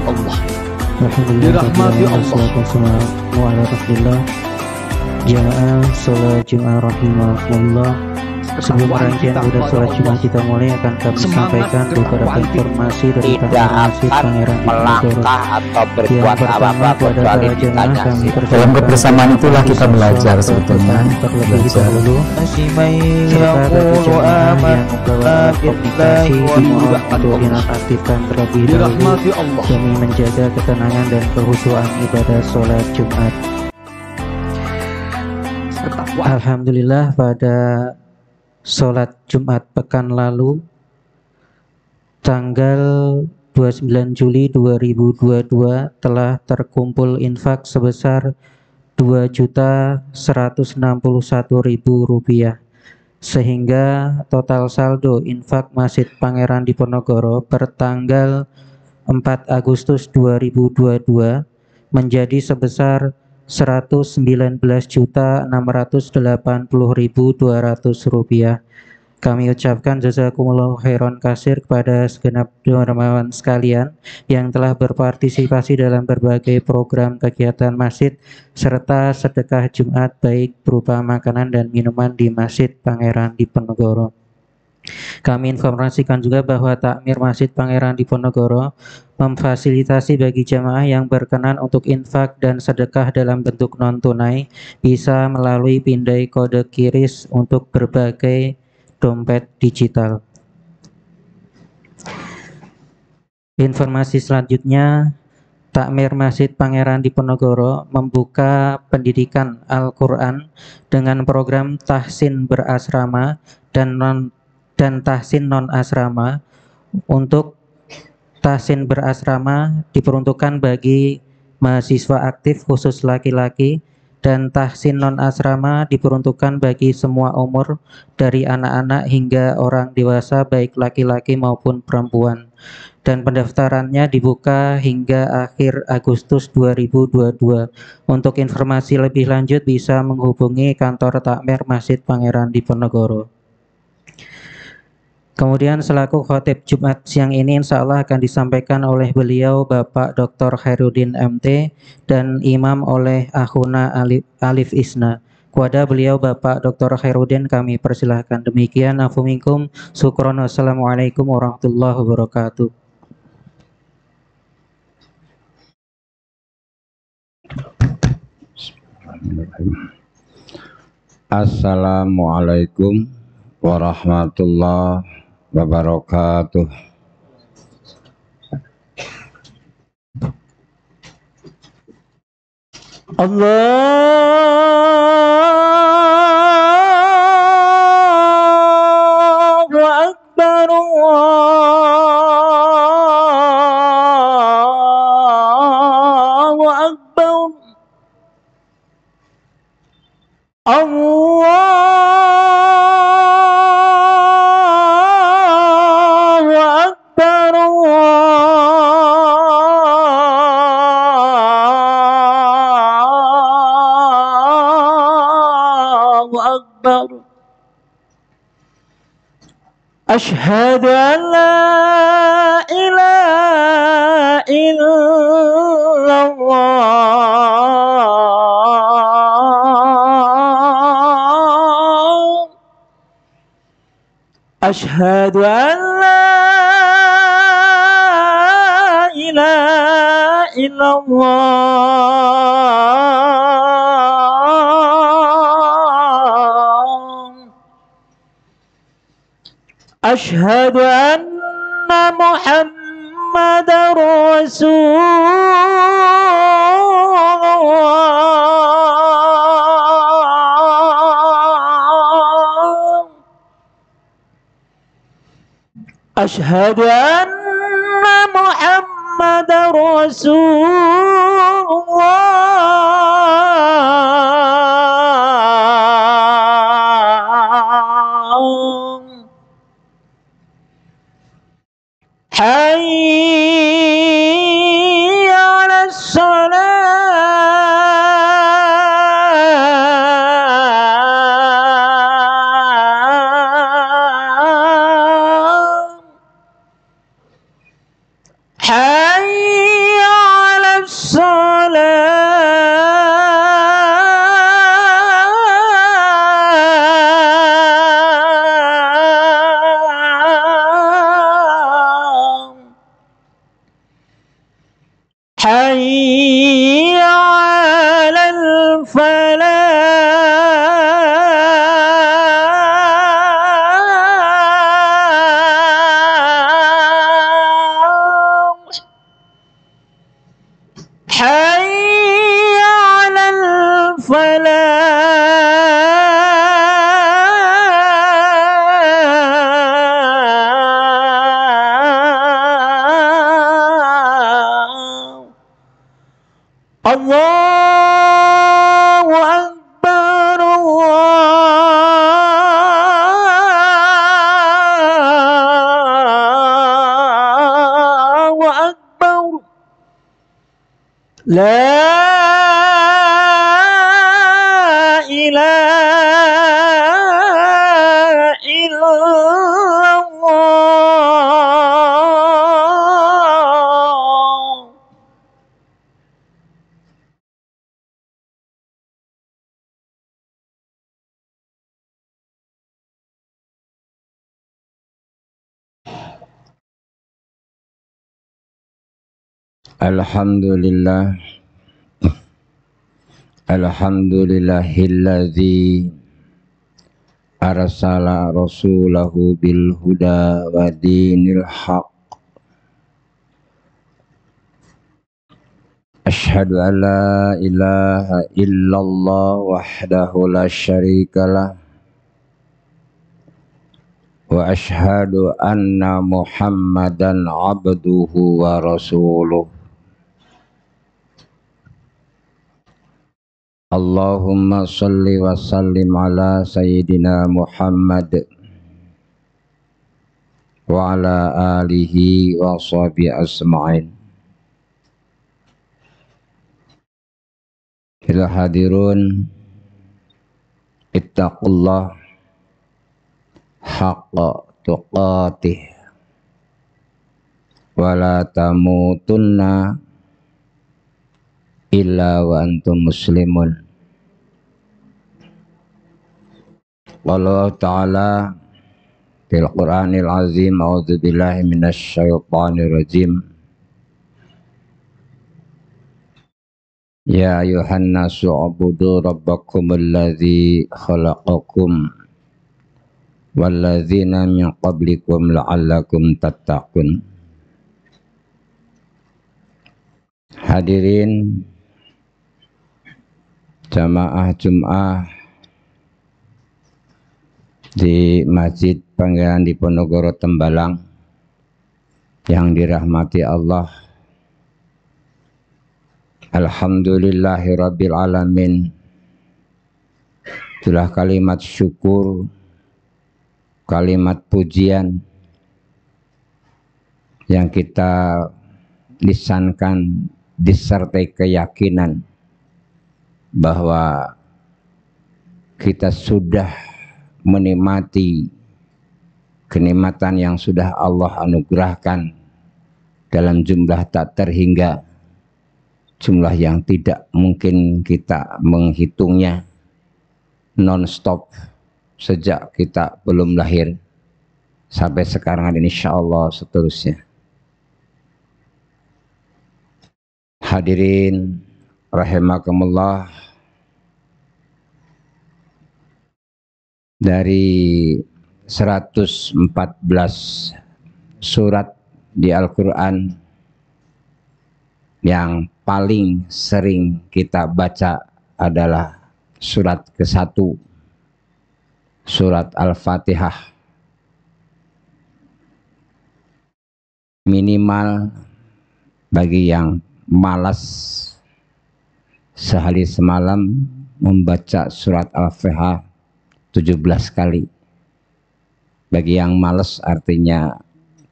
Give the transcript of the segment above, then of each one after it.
Allah. Alhamdulillah, wassalatu wassalamu ala rasulillah. Jamaah sholat Jumat rahimahullah. Sebelum rangkaian udah sholat Jumat kita mulai, akan kami sampaikan beberapa informasi dari tidak akan melangkah atau berbuat apa-apa kecuali ditanya. Dalam kebersamaan itulah kita belajar sebetulnya. Belajar dulu serta bagi jamaah yang membawa komunikasi untuk dinonaktifkan terlebih dahulu demi menjaga ketenangan dan kehusuan ibadah sholat Jumat. Alhamdulillah, pada sholat Jumat pekan lalu tanggal 29 Juli 2022 telah terkumpul infak sebesar Rp2.161.000, sehingga total saldo infak Masjid Pangeran Diponegoro per tanggal 4 Agustus 2022 menjadi sebesar Rp119.680.200. Kami ucapkan jazakumullah khairan kasir kepada segenap dermawan sekalian yang telah berpartisipasi dalam berbagai program kegiatan masjid serta sedekah Jumat, baik berupa makanan dan minuman di Masjid Pangeran Diponegoro. Kami informasikan juga bahwa takmir Masjid Pangeran Diponegoro memfasilitasi bagi jamaah yang berkenan untuk infak dan sedekah dalam bentuk non-tunai bisa melalui pindai kode QRIS untuk berbagai dompet digital. Informasi selanjutnya, takmir Masjid Pangeran Diponegoro membuka pendidikan Al-Quran dengan program tahsin berasrama dan tahsin non-asrama. Untuk tahsin berasrama diperuntukkan bagi mahasiswa aktif khusus laki-laki, dan tahsin non-asrama diperuntukkan bagi semua umur dari anak-anak hingga orang dewasa baik laki-laki maupun perempuan. Dan pendaftarannya dibuka hingga akhir Agustus 2022. Untuk informasi lebih lanjut bisa menghubungi kantor takmir Masjid Pangeran Diponegoro. Kemudian selaku khotib Jumat siang ini insya Allah akan disampaikan oleh beliau Bapak Dr. Khairuddin MT dan imam oleh Akhuna Alif Isna. Kepada beliau Bapak Dr. Khairuddin kami persilahkan. Demikian, afu minkum, syukron, wassalamualaikum warahmatullahi wabarakatuh. Assalamualaikum warahmatullahi wabarakatuh. Allahu Akbar, Allahu Akbar, Allahu Akbar, Allahu Akbar. Asyhadu an la ilaha illallah. Asyhadu an la ilaha illallah. Asyhadu anna Muhammadar Rasulullah. Asyhadu anna Muhammadar Rasulullah. Hayya 'alas salah. Hayya حي على الفلاح حي على الفلاح الله أكبر الله أكبر لا إله إلا الله. Alhamdulillah, alhamdulillahilladzi arsala rasulahu bil huda wa dinil haq. Asyhadu an la ilaha illallah wahdahu la syarikalah wa asyhadu anna Muhammadan abduhu wa rasuluh. Allahumma salli wa sallim ala sayyidina Muhammad wa ala alihi wa sahbihi asma'in. Ila hadirun, ittaqullah haqqa tuqatih wa la tamutunna illa wa antum muslimun. Allah Ta'ala fil Qur'anil Azim, a'udzu billahi minasy syaithanir rajim. Ya ayuhan nasu ubudu rabbakumul ladzi khalaqakum walladzina min qablikum la'allakum tattaqun. Hadirin jamaah Jum'ah di Masjid Panggilan Diponegoro Tembalang yang dirahmati Allah. Alhamdulillahirabbil alamin. Itulah kalimat syukur, kalimat pujian yang kita lisankan disertai keyakinan bahwa kita sudah menikmati kenikmatan yang sudah Allah anugerahkan dalam jumlah tak terhingga, jumlah yang tidak mungkin kita menghitungnya, non-stop sejak kita belum lahir sampai sekarang ini, insyaallah seterusnya. Hadirin rahimakumullah, dari 114 surat di Al-Quran yang paling sering kita baca adalah surat ke-1, surat Al-Fatihah. Minimal bagi yang malas sehari semalam membaca surat Al-Fatihah 17 kali. Bagi yang malas artinya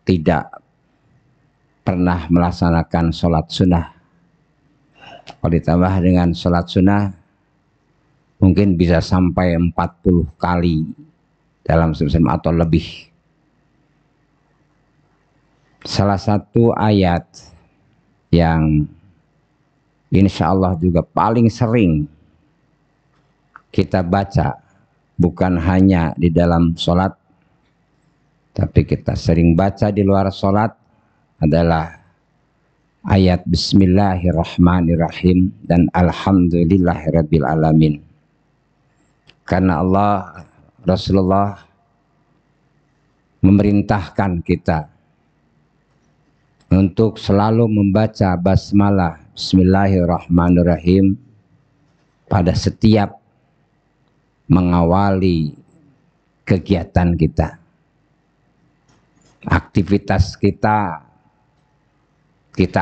tidak pernah melaksanakan sholat sunnah. Kalau ditambah dengan sholat sunnah mungkin bisa sampai 40 kali dalam semalam atau lebih. Salah satu ayat yang insya Allah juga paling sering kita baca, bukan hanya di dalam sholat, tapi kita sering baca di luar sholat, adalah ayat Bismillahirrahmanirrahim dan Alhamdulillahirabbil alamin. Karena Allah, Rasulullah memerintahkan kita untuk selalu membaca basmalah Bismillahirrahmanirrahim pada setiap mengawali kegiatan kita, aktivitas kita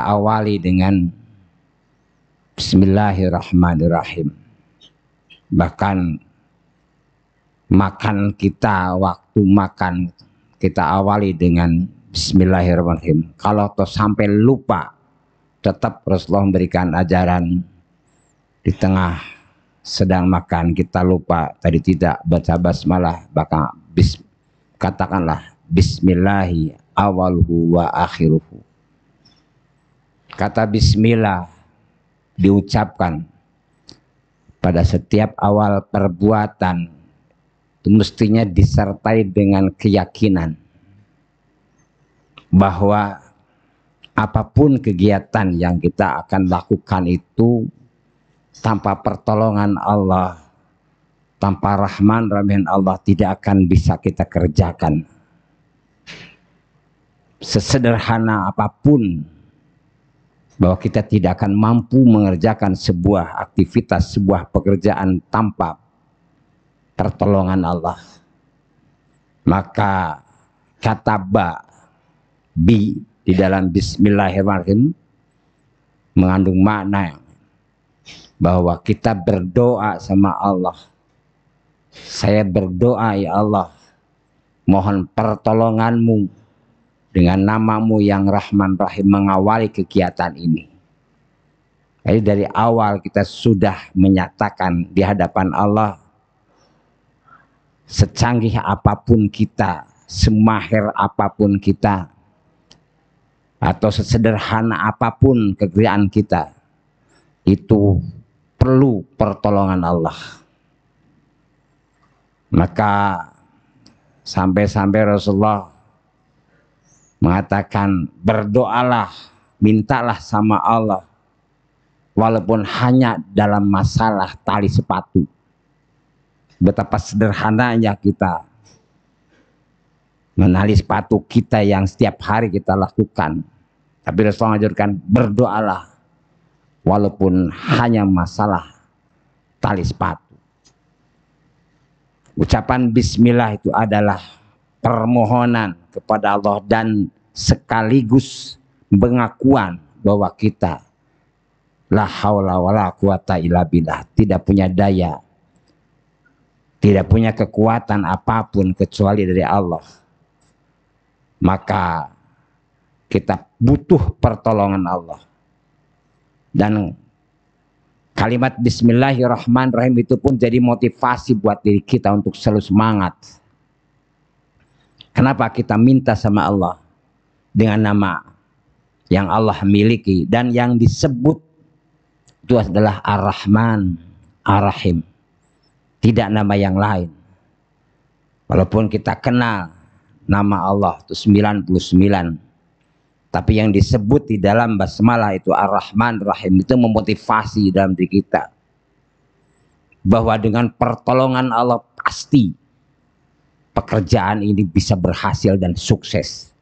awali dengan Bismillahirrahmanirrahim. Bahkan makan kita, waktu makan kita awali dengan Bismillahirrahmanirrahim. Kalau toh sampai lupa, tetap Rasulullah memberikan ajaran di tengah sedang makan kita lupa tadi tidak baca basmalah, maka katakanlah Bismillahi awaluhu wa akhiruhu. Kata Bismillah diucapkan pada setiap awal perbuatan itu mestinya disertai dengan keyakinan bahwa apapun kegiatan yang kita akan lakukan itu tanpa pertolongan Allah, tanpa rahman rahim Allah tidak akan bisa kita kerjakan. Sesederhana apapun, bahwa kita tidak akan mampu mengerjakan sebuah aktivitas, sebuah pekerjaan tanpa pertolongan Allah. Maka kata bi di dalam Bismillahirrahmanirrahim mengandung makna bahwa kita berdoa sama Allah. Saya berdoa, ya Allah, mohon pertolonganmu dengan namamu yang Rahman Rahim mengawali kegiatan ini. Jadi dari awal kita sudah menyatakan di hadapan Allah, secanggih apapun kita, semahir apapun kita, atau sesederhana apapun kerjaan kita, itu perlu pertolongan Allah. Maka sampai-sampai Rasulullah mengatakan, berdoalah, mintalah sama Allah, walaupun hanya dalam masalah tali sepatu. Betapa sederhananya kita menali sepatu kita yang setiap hari kita lakukan. Tapi Rasulullah mengajarkan, berdoalah walaupun hanya masalah tali sepatu. Ucapan bismillah itu adalah permohonan kepada Allah dan sekaligus pengakuan bahwa kita la haula wala quwata illa billah, tidak punya daya, tidak punya kekuatan apapun kecuali dari Allah. Maka kita butuh pertolongan Allah. Dan kalimat Bismillahirrahmanirrahim itu pun jadi motivasi buat diri kita untuk selalu semangat. Kenapa kita minta sama Allah dengan nama yang Allah miliki dan yang disebut itu adalah Ar-Rahman Ar-Rahim, tidak nama yang lain. Walaupun kita kenal nama Allah itu 99, tapi yang disebut di dalam basmalah itu Ar-Rahman Ar-Rahim itu memotivasi dalam diri kita bahwa dengan pertolongan Allah pasti pekerjaan ini bisa berhasil dan sukses.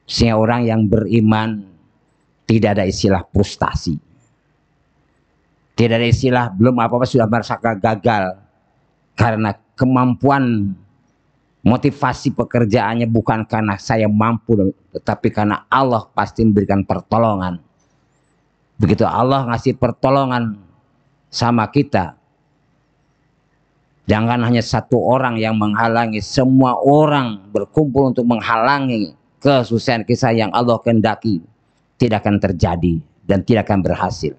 Sehingga orang yang beriman tidak ada istilah frustasi, tidak ada istilah belum apa-apa sudah merasa gagal, karena kemampuan motivasi pekerjaannya bukan karena saya mampu, tetapi karena Allah pasti memberikan pertolongan. Begitu Allah ngasih pertolongan sama kita, jangan hanya satu orang yang menghalangi, semua orang berkumpul untuk menghalangi kesuksesan kita yang Allah kehendaki, tidak akan terjadi dan tidak akan berhasil.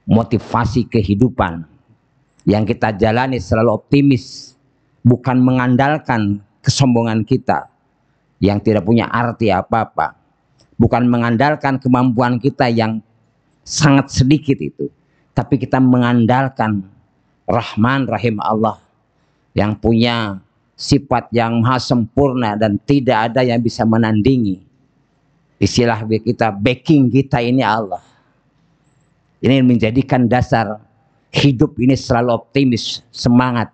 Motivasi kehidupan yang kita jalani selalu optimis, bukan mengandalkan kesombongan kita yang tidak punya arti apa-apa, bukan mengandalkan kemampuan kita yang sangat sedikit itu, tapi kita mengandalkan Rahman Rahim Allah yang punya sifat yang maha sempurna dan tidak ada yang bisa menandingi. Istilah kita, backing kita ini Allah. Ini menjadikan dasar hidup ini selalu optimis, semangat.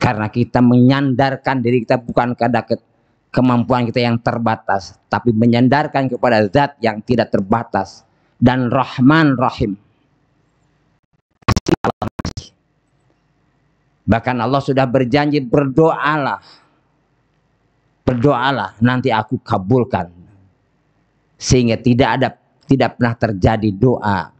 Karena kita menyandarkan diri kita bukan pada kemampuan kita yang terbatas, tapi menyandarkan kepada zat yang tidak terbatas dan Rahman Rahim. Bahkan Allah sudah berjanji, berdoalah, berdoalah nanti aku kabulkan. Sehingga tidak pernah terjadi doa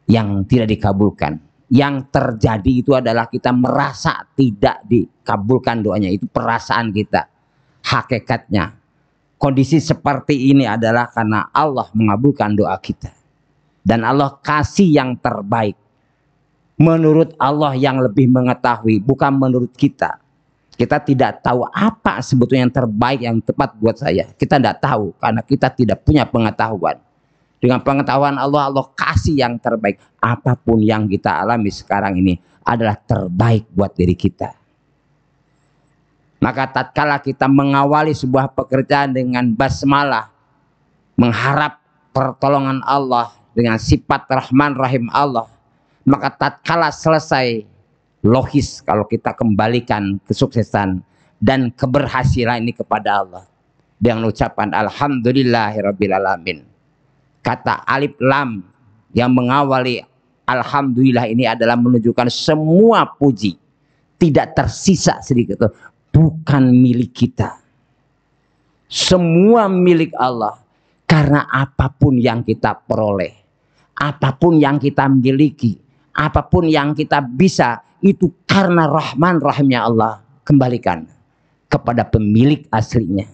yang tidak dikabulkan. Yang terjadi itu adalah kita merasa tidak dikabulkan doanya, itu perasaan kita. Hakikatnya kondisi seperti ini adalah karena Allah mengabulkan doa kita, dan Allah kasih yang terbaik menurut Allah yang lebih mengetahui, bukan menurut kita. Kita tidak tahu apa sebetulnya yang terbaik, yang tepat buat saya. Kita tidak tahu karena kita tidak punya pengetahuan. Dengan pengetahuan Allah, Allah kasih yang terbaik. Apapun yang kita alami sekarang ini adalah terbaik buat diri kita. Maka tatkala kita mengawali sebuah pekerjaan dengan basmalah, mengharap pertolongan Allah dengan sifat Rahman Rahim Allah, maka tatkala selesai, logis kalau kita kembalikan kesuksesan dan keberhasilan ini kepada Allah dengan ucapan Alhamdulillahirabbil alamin. Kata alif lam yang mengawali Alhamdulillah ini adalah menunjukkan semua puji, tidak tersisa sedikit, bukan milik kita, semua milik Allah. Karena apapun yang kita peroleh, apapun yang kita miliki, apapun yang kita bisa, itu karena Rahman Rahimnya Allah. Kembalikan kepada pemilik aslinya.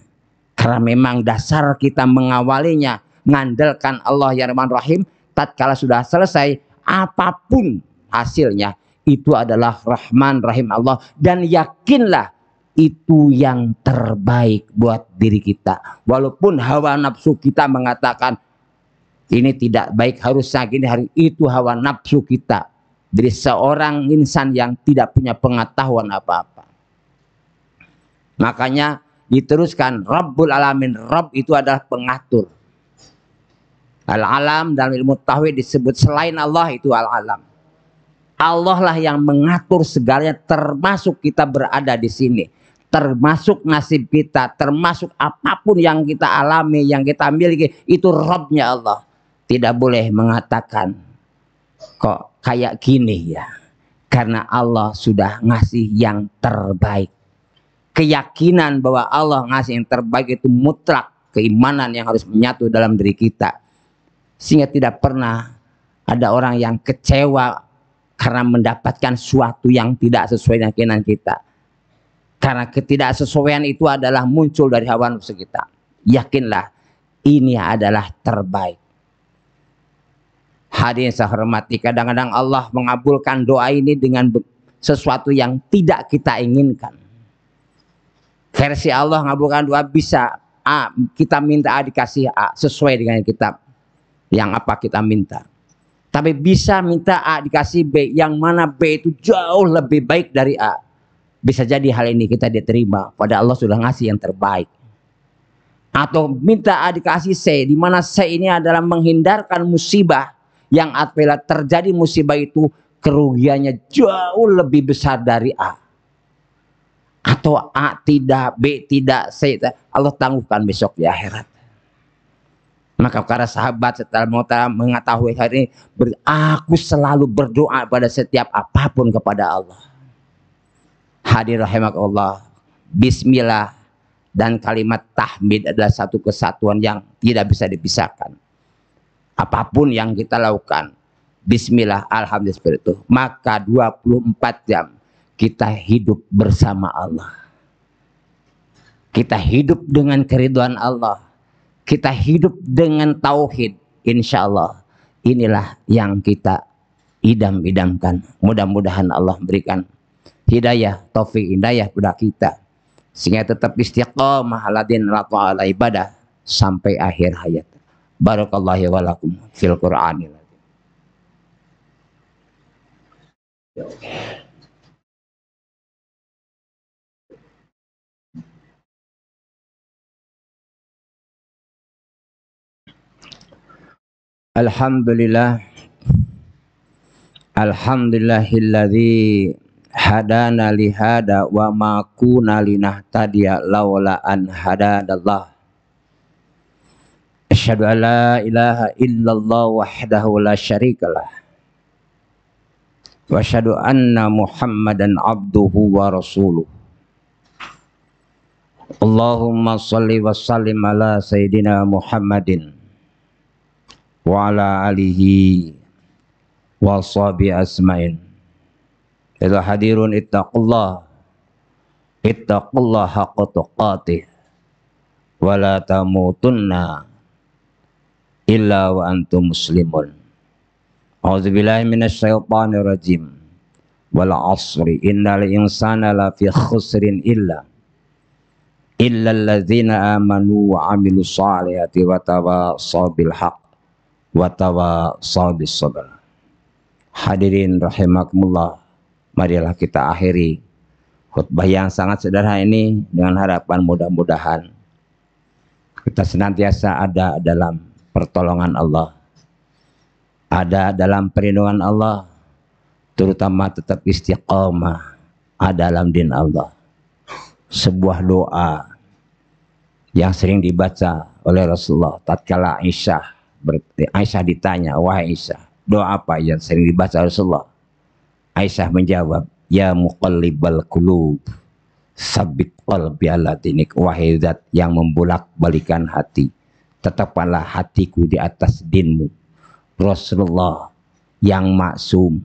Karena memang dasar kita mengawalinya mengandalkan Allah yang Rahman Rahim. Tatkala sudah selesai, apapun hasilnya itu adalah Rahman Rahim Allah. Dan yakinlah itu yang terbaik buat diri kita. Walaupun hawa nafsu kita mengatakan ini tidak baik, harusnya gini, hari itu hawa nafsu kita dari seorang insan yang tidak punya pengetahuan apa-apa. Makanya diteruskan Rabbul Alamin. Rabb itu adalah pengatur. Al-alam dalam ilmu tauhid disebut selain Allah itu al-alam. Allah lah yang mengatur segalanya, termasuk kita berada di sini, termasuk nasib kita, termasuk apapun yang kita alami, yang kita miliki, itu Rabbnya Allah. Tidak boleh mengatakan kok kayak gini ya, karena Allah sudah ngasih yang terbaik. Keyakinan bahwa Allah ngasih yang terbaik itu mutlak, keimanan yang harus menyatu dalam diri kita. Sehingga tidak pernah ada orang yang kecewa karena mendapatkan sesuatu yang tidak sesuai dengan keinginan kita. Karena ketidaksesuaian itu adalah muncul dari hawa nafsu kita. Yakinlah ini adalah terbaik. Hadirin saya hormati, kadang-kadang Allah mengabulkan doa ini dengan sesuatu yang tidak kita inginkan. Versi Allah mengabulkan doa bisa A, kita minta A dikasih A, sesuai dengan kita yang apa kita minta. Tapi bisa minta A dikasih B, yang mana B itu jauh lebih baik dari A. Bisa jadi hal ini kita diterima, pada Allah sudah ngasih yang terbaik. Atau minta A dikasih C, di mana C ini adalah menghindarkan musibah, yang apabila terjadi musibah itu kerugiannya jauh lebih besar dari A. Atau A tidak, B tidak, C tidak, Allah tangguhkan besok di akhirat. Maka para sahabat setelah mengetahui hari ini, aku selalu berdoa pada setiap apapun kepada Allah. Hadir rahimakallah, bismillah dan kalimat tahmid adalah satu kesatuan yang tidak bisa dipisahkan. Apapun yang kita lakukan, bismillah, alhamdulillah, seperti itu. Maka 24 jam kita hidup bersama Allah. Kita hidup dengan keridhaan Allah. Kita hidup dengan tauhid. Insya Allah inilah yang kita idam-idamkan. Mudah-mudahan Allah berikan hidayah, taufik, hidayah kepada kita, sehingga tetap istiqamah ala din ala ibadah sampai akhir hayat. Barakallahu wa lakum fil Qur'anil azim. Alhamdulillah. Alhamdulillahilladzi hadana lihada wa ma kunna linahtadiya laula an hadadallah. Asyhadu an la ilaha illallah wahdahu la syarikalah. Wa asyhadu anna Muhammadan abduhu wa rasuluh. Allahumma shalli wa sallim ala sayyidina Muhammadin wa ala alihi wa sahbihi asmain. Idza hadirun ittaqullah haqqa tuqatih wa la tamutunna illa wa antum muslimun. A'udzubillahi minasyaitonir rajim. Wal 'ashri innal insana lafi khusrin illa alladzina amanu wa 'amilus shalihati wa tawassaw bil haqq wa tawassaw bis sabr. Hadirin rahimakumullah, marilah kita akhiri khutbah yang sangat sederhana ini dengan harapan mudah-mudahan kita senantiasa ada dalam pertolongan Allah, ada dalam perlindungan Allah, terutama tetap istiqamah ada dalam din Allah. Sebuah doa yang sering dibaca oleh Rasulullah tatkala Aisyah ditanya, wahai Aisyah, doa apa yang sering dibaca Rasulullah? Aisyah menjawab, ya muqallibal qulub, sabbit qalbi ala dinik. Wahai zat yang membolak-balikan hati, tetapkanlah hatiku di atas dinmu. Rasulullah yang maksum,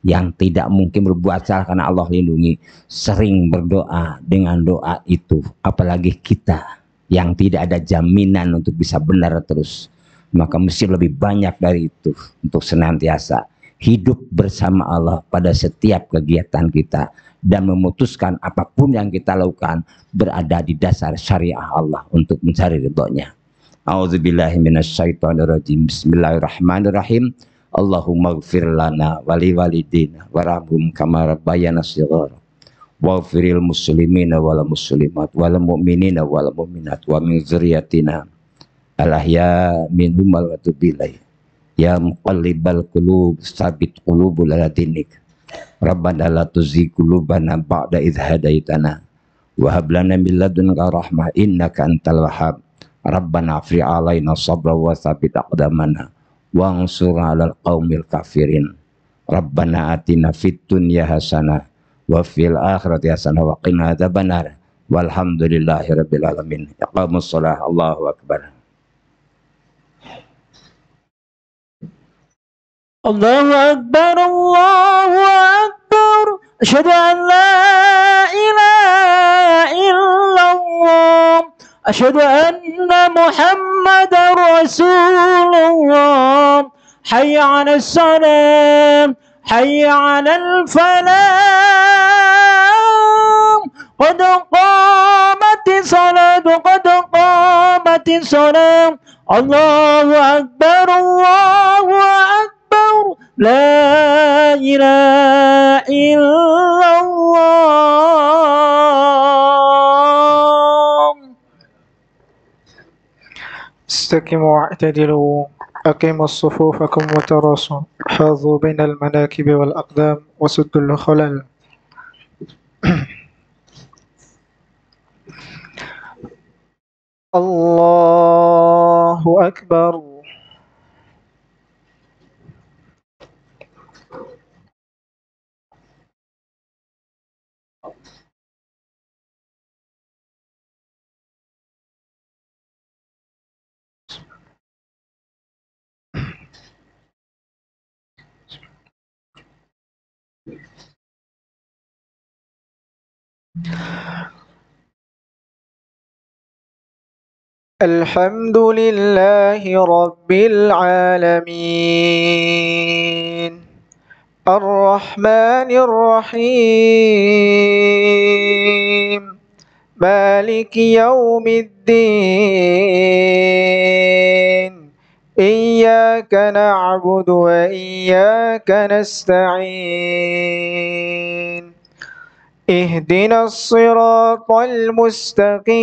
yang tidak mungkin berbuat salah karena Allah lindungi, sering berdoa dengan doa itu. Apalagi kita yang tidak ada jaminan untuk bisa benar terus, maka mesti lebih banyak dari itu untuk senantiasa hidup bersama Allah pada setiap kegiatan kita dan memutuskan apapun yang kita lakukan berada di dasar syariah Allah untuk mencari ridhonya. A'udzubillahi minasyaitonirrajim. Bismillahirrahmanirrahim. Allahumma ighfir lana wa li walidina warhamhum kama rabbayana shighara waghfiril muslimina wal muslimat wal mu'minina wal mu'minat wa min dzurriyyatina al-ahya minhum wal tubilai. Ya muqallibal qulub sabit qulubul ala dinik. Rabbana la tuzigh qulubana ba'da idh hadaitana wa hab lana min ladunka rahmah innaka antal wahhab. Rabbana afri alaina sabra wa tsabbit aqdamana wansurna 'alal qaumil kafirin. Rabbana atina fid dunya hasanah wa fil akhirati hasanah wa qina adzabannar. Walhamdulillahirabbil alamin. Iqamus shalah. Allahu akbar. Allahu Akbar, Allahu Akbar. Asyhadu an la ilaha illallah. Asyhadu anna Muhammadar Rasulullah. Hayya 'alas salam, hayya 'alal falah. Qad qamatis salatu, qad qamatis salam. Allahu Akbar, Allahu Akbar. La ilaha illallah. استقيموا واعتدلوا أقيموا صفوفكم وتراصوا حاذوا بين المناكب والأقدام وسدوا الخلل. الله أكبر. الحمد لله رب العالمين الرحمن الرحيم مالك يوم الدين إياك نعبد وإياك نستعين اهدنا الصراط المستقيم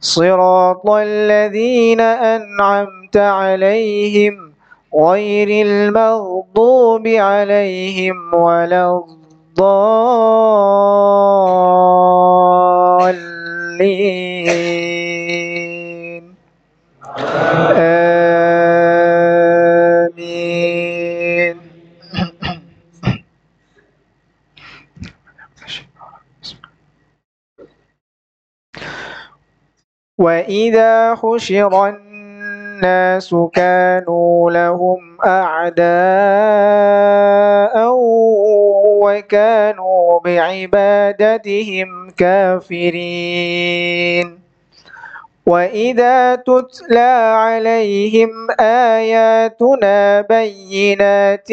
صراط الذين أنعمت عليهم غير المغضوب عليهم ولا الضالين آمين. وإذا حشر الناس كانوا لهم أعداء وكانوا بعبادتهم كافرين وإذا تتلى عليهم آياتنا بينات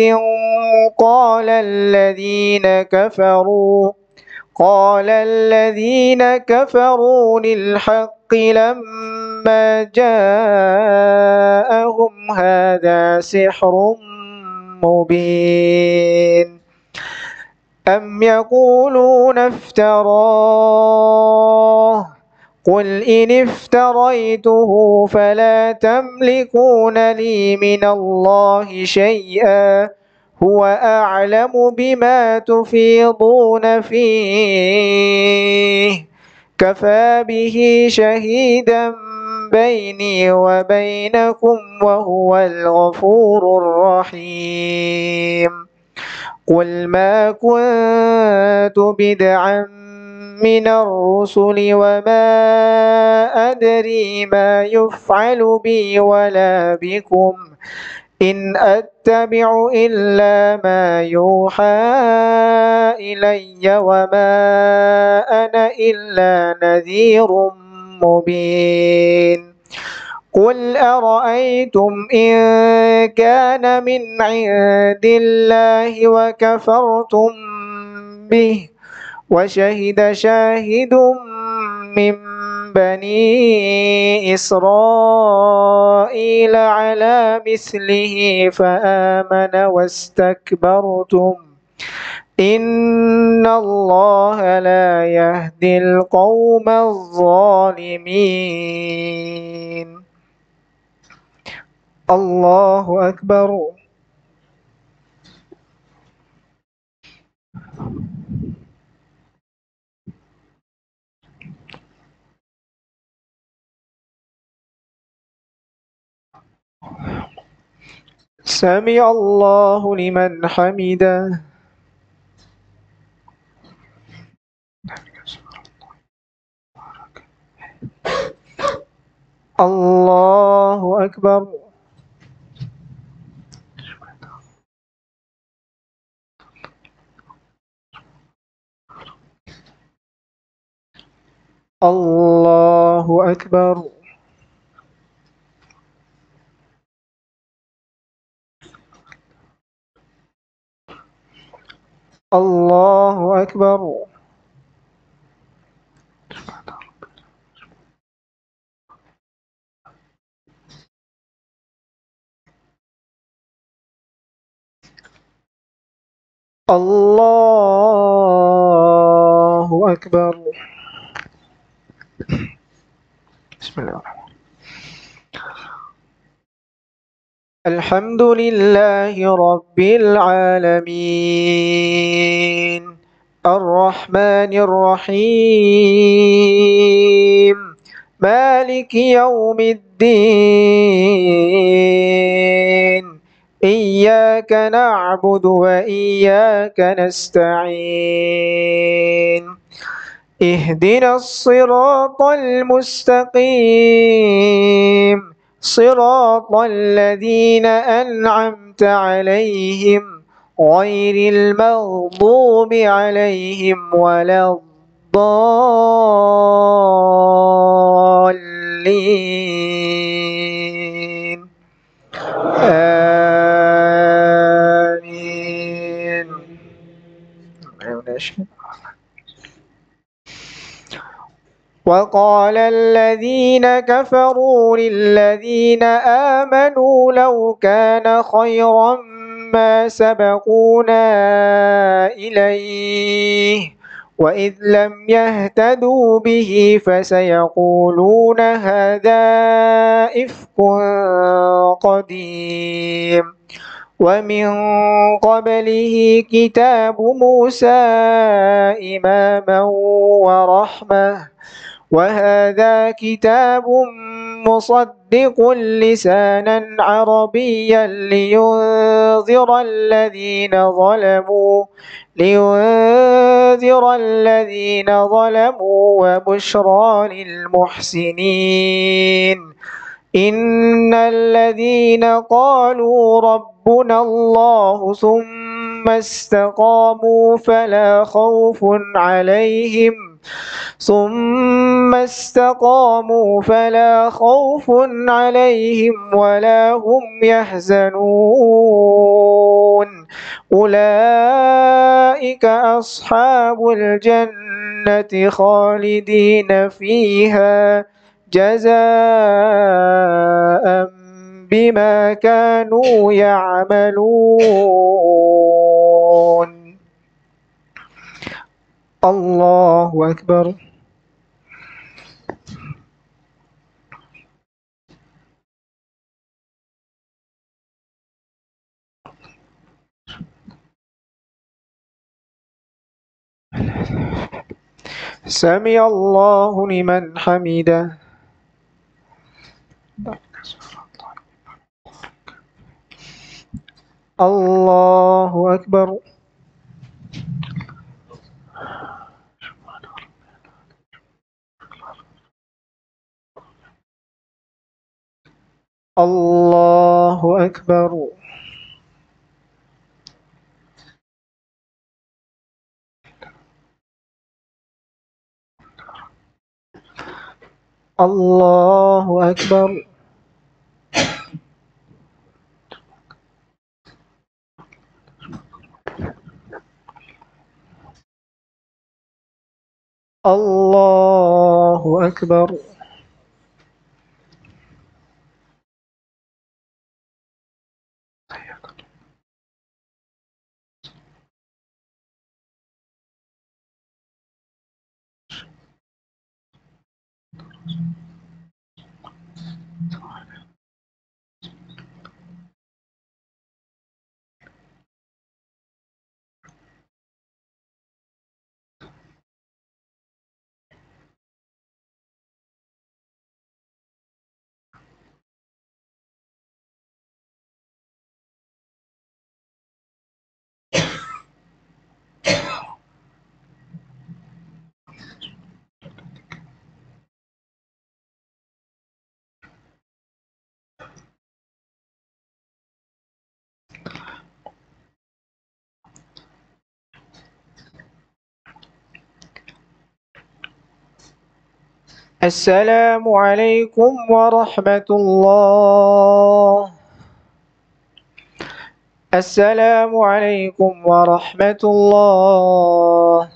قال الذين كفروا للحق لما جاءهم هذا سحر مبين أم يقولون افتراه قل إن افتريته فلا تملكون لي من الله شيئا هو أعلم بما تفيضون فيه كفى به شهيدا بيني وبينكم وهو الغفور الرحيم قل ما كنت بدعا من الرسل وما أدري ما يفعل بي ولا بكم إن أتبع إلا ما يوحى إلي وما أنا إلا نذير مبين قل أرأيتم إن كان من عند الله وكفرتم به وشهد شاهد من بني إسرائيل على مثله فآمن واستكبرتم إن الله لا يهدي القوم الظالمين. الله أكبر. سمع الله لمن حمده. الله أكبر. الله أكبر. الله أكبر. الله أكبر. بسم الله الرحمن الرحيم. الحمد لله رب العالمين الرحمن الرحيم مالك يوم الدين إياك نعبد وإياك نستعين اهدنا الصراط المستقيم صراط الذين أنعمت عليهم غير المغضوب عليهم ولا الضالين آمين. وقال الذين كفروا للذين آمنوا لو كان خيرا ما سبقونا إليه وإذ لم يهتدوا به فسيقولون هذا إفك قديم ومن قبله كتاب موسى إماما ورحمة وهذا كتاب مصدق لسانا عربيا لينذر الذين ظلموا وبشرى للمحسنين إن الذين قالوا ربنا الله ثم استقاموا فلا خوف عليهم ولا هم يحزنون أولئك أصحاب الجنة خالدين فيها جزاء بما كانوا يعملون. الله أكبر. سمع الله لمن حمده. الله أكبر. الله أكبر. الله أكبر. الله أكبر. السلام عليكم ورحمة الله. السلام عليكم ورحمة الله.